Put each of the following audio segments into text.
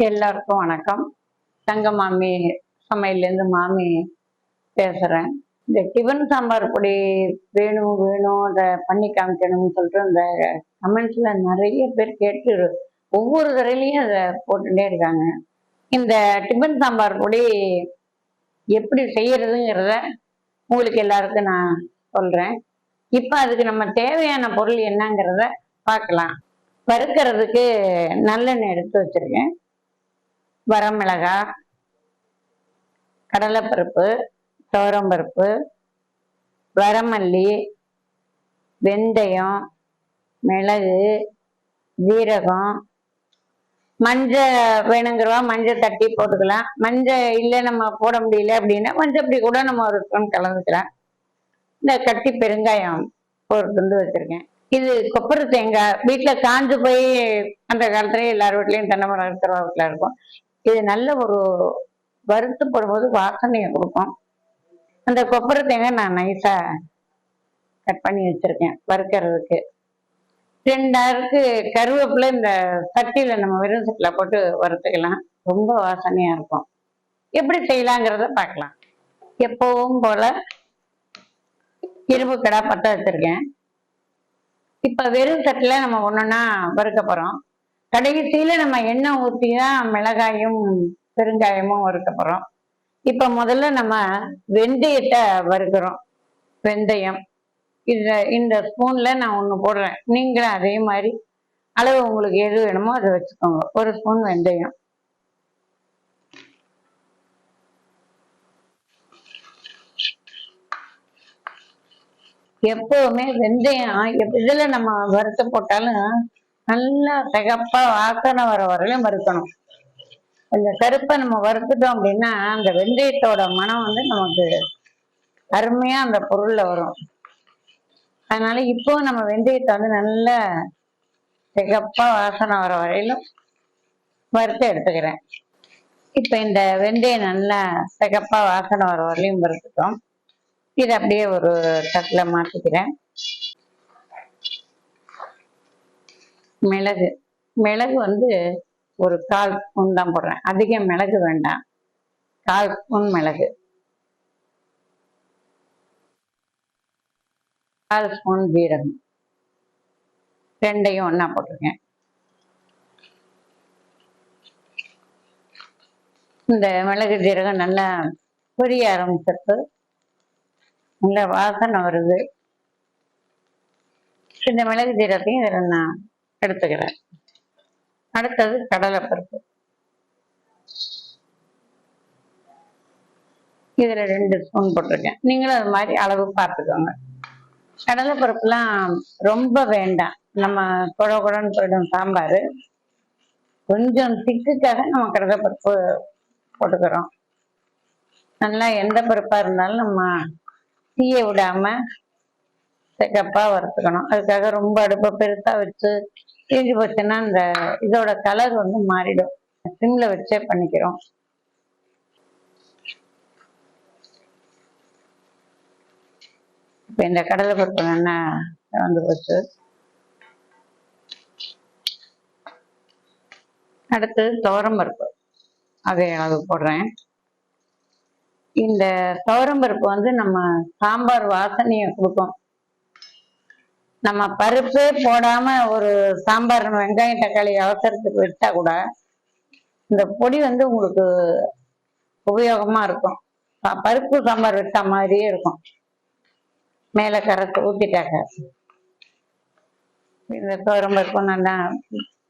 எல்லாருக்கும் வணக்கம். தங்க மாமி சமையல்லேருந்து மாமி பேசுகிறேன். இந்த டிஃபன் சாம்பார் பொடி வேணும் வேணும் அதை பண்ணி காமிக்கணும்னு சொல்லிட்டு இந்த கமெண்ட்ஸில் நிறைய பேர் கேட்டு ஒவ்வொரு தடவையிலையும் அதை போட்டுட்டே இருக்காங்க. இந்த டிஃபன் சாம்பார் பொடி எப்படி செய்யறதுங்கிறத உங்களுக்கு எல்லாருக்கும் நான் சொல்கிறேன். இப்போ அதுக்கு நம்ம தேவையான பொருள் என்னங்கிறத பார்க்கலாம். வறுக்கிறதுக்கு நல்லெண்ணெய் எடுத்து வச்சுருக்கேன். வரமிளகாய், கடலைப்பருப்பு, துவரம்பருப்பு, வரமல்லி, வெந்தயம், மிளகு, ஜீரகம், மஞ்சள் வேணுங்கிறவா மஞ்சள் தட்டி போட்டுக்கலாம். மஞ்சள் இல்லை நம்ம போட முடியல அப்படின்னா மஞ்சள் அப்படி கூட நம்ம ஒரு ஸ்பூன் கலந்துக்கலாம். இந்த கட்டி பெருங்காயம் ஒரு துண்டு வச்சுருக்கேன். இது கொப்பரை தேங்காய் வீட்டில் காஞ்சு போய் அந்த காலத்துலேயே எல்லார் வீட்லேயும் தென்னை மரம் இருக்கிற வீட்டில் இருக்கும். இது நல்ல ஒரு வறுத்து போடும்போது வாசனையை கொடுக்கும். அந்த கொப்பரை தேங்காய் நான் நைஸாக கட் பண்ணி வச்சுருக்கேன் வறுக்கிறதுக்கு. 2 கருவேப்பிலை இந்த சட்டியில் நம்ம வெறும் சட்டியில் போட்டு வறுத்துக்கலாம். ரொம்ப வாசனையாக இருக்கும். எப்படி செய்யலாங்கிறத பார்க்கலாம். எப்பவும் போல் இரும்பு கடை பற்ற வச்சுருக்கேன். இப்போ வெறும் சட்டியில் நம்ம ஒன்றுன்னா வறுக்க போகிறோம். கடைசியில் நம்ம எண்ணெய் ஊற்றி தான் மிளகாயும் பெருங்காயமும் வறுக்க போகிறோம். இப்போ முதல்ல நம்ம வெந்தயத்தை வறுக்கிறோம். வெந்தயம் இந்த ஸ்பூனில் நான் ஒன்று போடுறேன். நீங்களும் அதே மாதிரி அளவு உங்களுக்கு எது வேணுமோ அதை வச்சுக்கோங்க. 1 ஸ்பூன் வெந்தயம். எப்பவுமே வெந்தயம் இதில் நம்ம வறுத்து போட்டாலும் நல்லா சிகப்பா வாசனை வர வரையிலும் வறுக்கணும். கொஞ்சம் கருப்பை நம்ம வறுத்துட்டோம் அப்படின்னா அந்த வெந்தயத்தோட மனம் நமக்கு அருமையா அந்த பொருள்ல வரும். அதனால இப்போ நம்ம வெந்தயத்தை நல்லா சிகப்பா வாசனை வர வரையிலும் வறுத்து எடுத்துக்கிறேன். இப்போ இந்த வெந்தயம் நல்லா சிகப்பா வாசனை வர வரையிலும் வறுத்துட்டோம். இதை அப்படியே ஒரு தட்டில் மாற்றிக்கிறேன். மிளகு ஒரு 1/4 ஸ்பூன் தான் போடுறேன். அதிக மிளகு வேண்டாம். 1/4 ஸ்பூன் மிளகு, 1/4 ஸ்பூன் ஜீரகம், 2ஐயும் ஒன்றா போட்டிருக்கேன். இந்த மிளகு ஜீரகம் நல்லா பொரிய ஆரம்பிச்சிட்டு நல்ல வாசனை வருது. இந்த மிளகு ஜீரகத்தையும் இதில் நான் எடுத்துக்கிறேன். அடுத்தது கடலைப்பருப்பு. இதில் 2 ஸ்பூன் போட்டிருக்கேன். நீங்களும் அது மாதிரி அளவு பார்த்துக்கோங்க. கடலைப்பருப்புலாம் ரொம்ப வேண்டாம். நம்ம குழன்னு போயிடும் சாம்பார். கொஞ்சம் திக்குக்காக நம்ம கடலைப்பருப்பு போட்டுக்கிறோம். நல்லா எந்த பருப்பாக இருந்தாலும் நம்ம தீய விடாம சிகப்பா வறுத்துக்கணும். அதுக்காக ரொம்ப அடுப்பை பெருசா வச்சு தீஞ்சு போச்சுன்னா இந்த இதோட கலர் மாறிடும். சிம்ல வச்சே பண்ணிக்கிறோம். இப்போ இந்த கடலை பருப்பு நல்லா போச்சு. அடுத்து துவரம்பருப்பு அதே அளவு போடுறேன். இந்த துவரம்பருப்பு நம்ம சாம்பார் வாசனையை கொடுக்கும். நம்ம பருப்பே போடாம ஒரு சாம்பார் வெங்காயம் தக்காளி அவசரத்துக்கு வச்சா கூட இந்த பொடி உங்களுக்கு உபயோகமா இருக்கும். பருப்பு சாம்பார் வச்சா மாதிரியே இருக்கும். மேல கரைச்சி ஊத்திட்டாக்க இந்த துவரம்பருப்பு நல்லா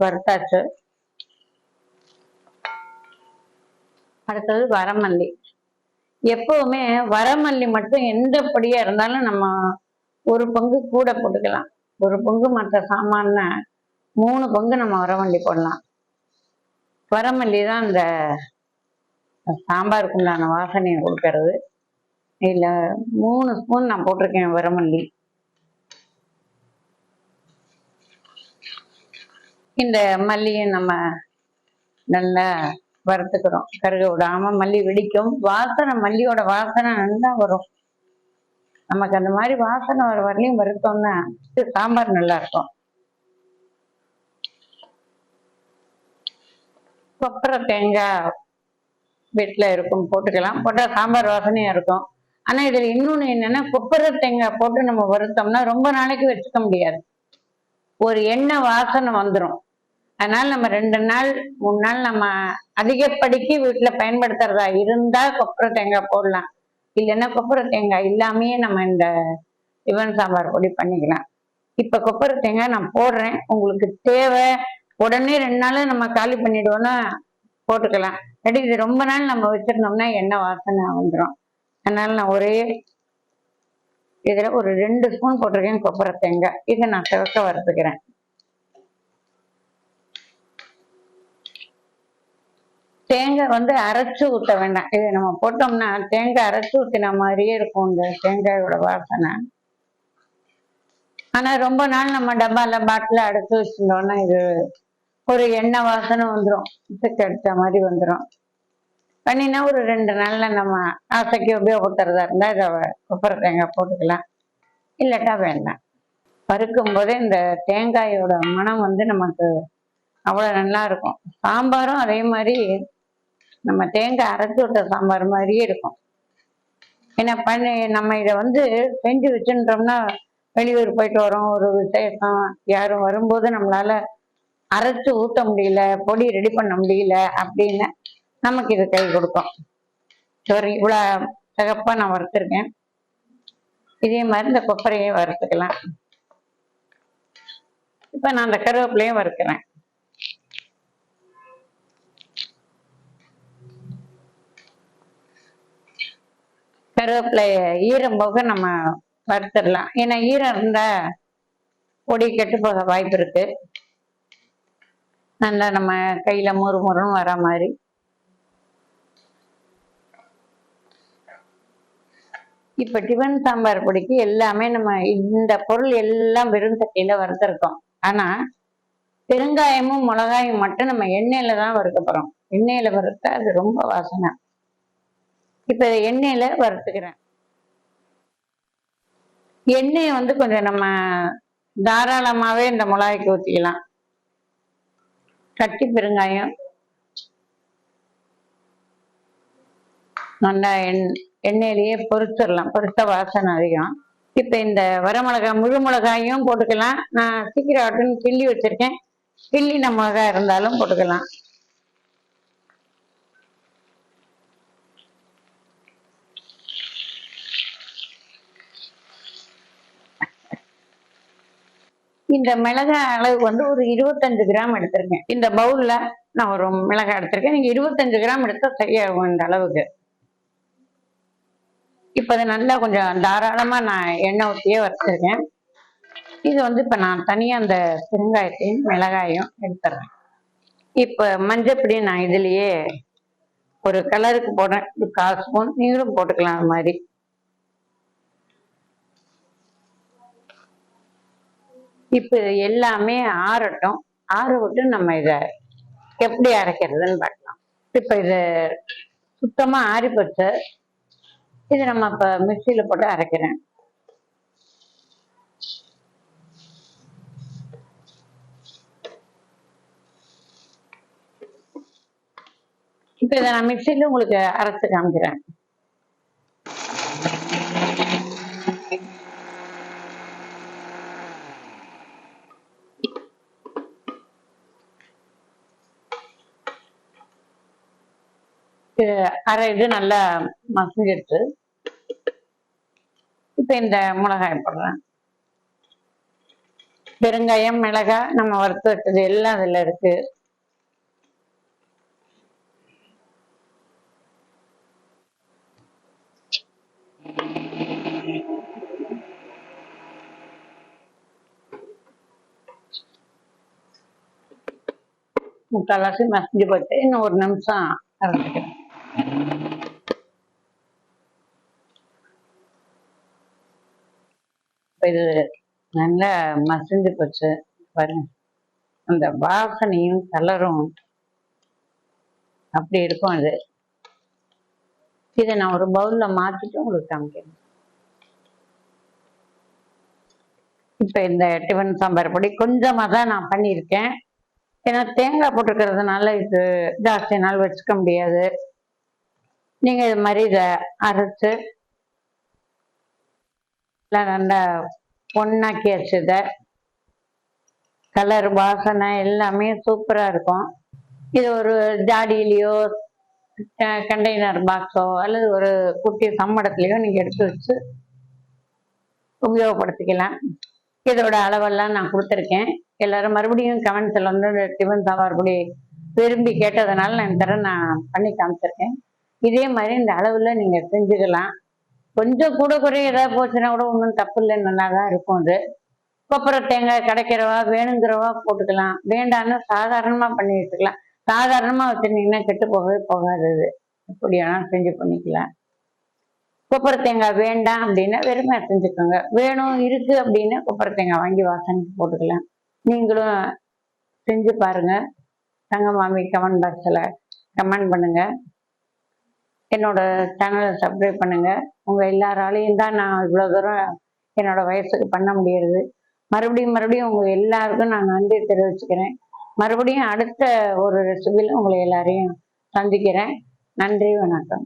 வறுத்தாச்சு. அடுத்தது வரமல்லி. எப்பவுமே வரமல்லி மட்டும் எந்த பொடியா இருந்தாலும் நம்ம 1 பங்கு கூட போட்டுக்கலாம். 1 பங்கு மற்ற சாமான்னா 3 பங்கு நம்ம வரமல்லி போடலாம். வரமல்லி தான் இந்த சாம்பாருக்கு உண்டான வாசனையை கொடுக்கறது. இதில் 3 ஸ்பூன் நான் போட்டிருக்கேன் வரமல்லி. இந்த மல்லியை நம்ம நல்லா வறுத்துக்கிறோம். கருக விடாம மல்லி வெடிக்கும். வாசனை மல்லியோட வாசனை நல்லா வரும். நமக்கு அந்த மாதிரி வாசனை வர வரலையும் வறுத்தோம்னா சாம்பார் நல்லா இருக்கும். கொப்பரை தேங்காய் வீட்டுல இருக்கும், போட்டுக்கலாம். போட்டா சாம்பார் வாசனையா இருக்கும். ஆனா இதுல இன்னொன்னு என்னன்னா, கொப்பரை தேங்காய் போட்டு நம்ம வறுத்தோம்னா ரொம்ப நாளைக்கு வச்சுக்க முடியாது. ஒரு எண்ணெய் வாசனை வந்துடும். அதனால நம்ம 2 நாள் 3 நாள் நம்ம அதிகப்படிக்கு வீட்டுல பயன்படுத்துறதா இருந்தா கொப்பரை தேங்காய் போடலாம். இல்லைன்னா கொப்பரை தேங்காய் இல்லாமயே நம்ம இந்த டிஃபன் சாம்பார் பொடி பண்ணிக்கலாம். இப்ப கொப்பரை தேங்காய் நான் போடுறேன். உங்களுக்கு தேவை உடனே 2 நாள் நம்ம காலி பண்ணிடுவோம்னா போட்டுக்கலாம். இல்லாட்டி இது ரொம்ப நாள் நம்ம வச்சிருந்தோம்னா எண்ணெய் வாசனை வந்துடும். அதனால நான் ஒரே இதுல ஒரு 2 ஸ்பூன் போட்டிருக்கேன் கொப்பரை தேங்காய். இதை நான் சிவக்க வறுத்துக்கிறேன். தேங்காய் வந்து அரைச்சு ஊற்ற வேண்டாம். இது நம்ம போட்டோம்னா தேங்காய் அரைச்சு ஊற்றின மாதிரியே இருக்கும் இந்த தேங்காயோட வாசனை. ஆனா ரொம்ப நாள் நம்ம டப்பால பாட்டில அடைச்சு வச்சிருந்தோம்னா இது ஒரு எண்ணெய் வாசனை வந்துடும், இசைக்கு அடிச்ச மாதிரி வந்துடும். பண்ணினா ஒரு 2 நாள்ல நம்ம ஆசைக்கு உபயோகப்படுத்துறதா இருந்தா இதை கொப்பரை தேங்காய் போட்டுக்கலாம். இல்லாட்டா வேண்டாம். வறுக்கும் போதே இந்த தேங்காயோட மனம் வந்து நமக்கு அவ்வளவு நல்லா இருக்கும். சாம்பாரும் அதே மாதிரி நம்ம தேங்காய் அரைச்சு விட்ட சாம்பார் மாதிரியே இருக்கும். ஏன்னா நம்ம இதை வந்து செஞ்சு வச்சுட்டோம்னா வெளியூர் போயிட்டு வரோம், ஒரு விசேஷம், யாரும் வரும்போது நம்மளால அரைச்சு ஊற்ற முடியல, பொடி ரெடி பண்ண முடியல அப்படின்னு நமக்கு இது கை கொடுக்கும். சரி, இவ்வளவு சிகப்பா நான் வறுத்துருக்கேன். இதே மாதிரி இந்த கொப்பரையை வறுத்துக்கலாம். இப்ப நான் அந்த கருவேப்பிலையும் வறுக்கிறேன். கருவேப்பிலைய ஈரம் போக நம்ம வறுத்துடலாம். ஏன்னா ஈரம் இருந்தா பொடி கெட்டு போக வாய்ப்பு இருக்கு. நல்லா நம்ம கையில முறுமுறுன்னு வர மாதிரி. இப்ப டிஃபன் சாம்பார் பொடிக்கு எல்லாமே நம்ம இந்த பொருள் எல்லாம் வெறும் சட்டியில வறுத்திருக்கோம். ஆனா பெருங்காயமும் மிளகாயும் மட்டும் நம்ம எண்ணெயில தான் வறுக்க போறோம். எண்ணெயில வறுத்தா அது ரொம்ப வாசனை. இப்ப எண்ணெயில வறுத்துக்கிறேன். எண்ணெயை வந்து கொஞ்சம் நம்ம தாராளமாவே இந்த மிளகாய்க்கு ஊற்றிக்கலாம். கட்டி பெருங்காயம் நல்லா எண்ணெயிலேயே பொரிச்சிடலாம், பொரிச்ச வாசனை அதிகம். இப்ப இந்த வரமிளகாய் முழு மிளகாயும் போட்டுக்கலாம். நான் சீக்கிரம் ஆட்டுன்னு கிள்ளி வச்சிருக்கேன். கிள்ளின மிளகாய் இருந்தாலும் போட்டுக்கலாம். இந்த மிளகாய் அளவு வந்து ஒரு 25 கிராம் எடுத்திருக்கேன். இந்த பவுல்ல நான் ஒரு மிளகாய் எடுத்திருக்கேன். நீங்க 25 கிராம் எடுத்தா சரியாகும் இந்த அளவுக்கு. இப்ப அது நல்லா கொஞ்சம் தாராளமா நான் எண்ணெய் ஊற்றியே வச்சிருக்கேன். இது வந்து இப்ப நான் தனியா அந்த பெருங்காயத்தையும் மிளகாயும் எடுத்துறேன். இப்ப மஞ்சப்பொடி நான் இதுலயே ஒரு கலருக்கு போடுறேன், ஒரு 1/4 ஸ்பூன். நீங்களும் போட்டுக்கலாம் அது மாதிரி. இப்ப எல்லாமே ஆறட்டும். ஆற விட்டு நம்ம இத எப்படி அரைக்கிறதுன்னு பார்க்கலாம். இப்ப இது சுத்தமா ஆறி போச்சு. இது நம்ம இப்ப மிக்சியில போட்டு அரைக்கிறேன். இப்ப இதை நான் மிக்சியில உங்களுக்கு அரைச்சு காமிக்கிறேன். அரை இது நல்லா மசிஞ்சிருச்சு. இப்ப இந்த மிளகாய் போடுறேன். பெருங்காயம், மிளகாய் நம்ம வறுத்து வச்சது எல்லாம் அதுல இருக்கு. முக்கால்வாசி மசிஞ்சு போச்சு. இன்னும் ஒரு நிமிஷம் அரைச்சிக்கிறேன். இது நல்லா மசிஞ்சு போச்சு பாருங்க. அந்த வாசனையும் கலரும் அப்படி இருக்கும். இது இதை நான் ஒரு பவுல்ல மாத்திட்டு உங்களுக்கு காமிக்கிறேன். இப்ப இந்த டிஃபன் சாம்பார் பொடி கொஞ்சமா தான் நான் பண்ணியிருக்கேன். ஏன்னா தேங்காய் போட்டிருக்கிறதுனால இது ஜாஸ்தி நாள் வச்சுக்க முடியாது. நீங்க இது மாதிரி இதை அரைச்சு நல்லா பொண்ணாக்கி வச்சத கலர் வாசனை எல்லாமே சூப்பரா இருக்கும். இது ஒரு ஜாடியிலையோ கண்டெய்னர் பாக்ஸோ அல்லது ஒரு குட்டி சம்மடத்துலையோ நீங்க எடுத்து வச்சு உபயோகப்படுத்திக்கலாம். இதோட அளவெல்லாம் நான் கொடுத்துருக்கேன். எல்லாரும் மறுபடியும் கமெண்ட்ஸில் வந்து டிஃபன் சாம்பார் பொடி விரும்பி கேட்டதுனால நான் இந்த தடவை நான் பண்ணி காமிச்சிருக்கேன். இதே மாதிரி இந்த அளவில் நீங்கள் செஞ்சுக்கலாம். கொஞ்சம் கூட குறைய ஏதாவது போச்சுன்னா கூட ஒன்றும் தப்பு இல்லை, நல்லா தான் இருக்கும். அது கொப்பரை தேங்காய் கிடைக்கிறவா வேணுங்கிறவா போட்டுக்கலாம், வேண்டான்னு சாதாரணமாக பண்ணி வச்சுக்கலாம். சாதாரணமாக வச்சுருந்தீங்கன்னா கெட்டு போகவே போகாது. இது எப்படி வேணாலும் செஞ்சு பண்ணிக்கலாம். கொப்பரை தேங்காய் வேண்டாம் அப்படின்னா வெறுமை செஞ்சுக்கோங்க. வேணும் இருக்கு அப்படின்னா கொப்பரை தேங்காய் வாங்கி வாசனைக்கு போட்டுக்கலாம். நீங்களும் செஞ்சு பாருங்க. தங்கமாமி கமெண்ட் பாக்ஸில் கமெண்ட் பண்ணுங்க. என்னோட சேனலை சப்ஸ்கிரைப் பண்ணுங்க. உங்க எல்லாராலையும் தான் நான் இவ்வளோ தூரம் என்னோட வயசுக்கு பண்ண முடியறது. மறுபடியும் உங்க எல்லாருக்கும் நான் நன்றி தெரிவிச்சுக்கிறேன். மறுபடியும் அடுத்த ஒரு ரெசிபியில் உங்களை எல்லாரையும் சந்திக்கிறேன். நன்றி, வணக்கம்.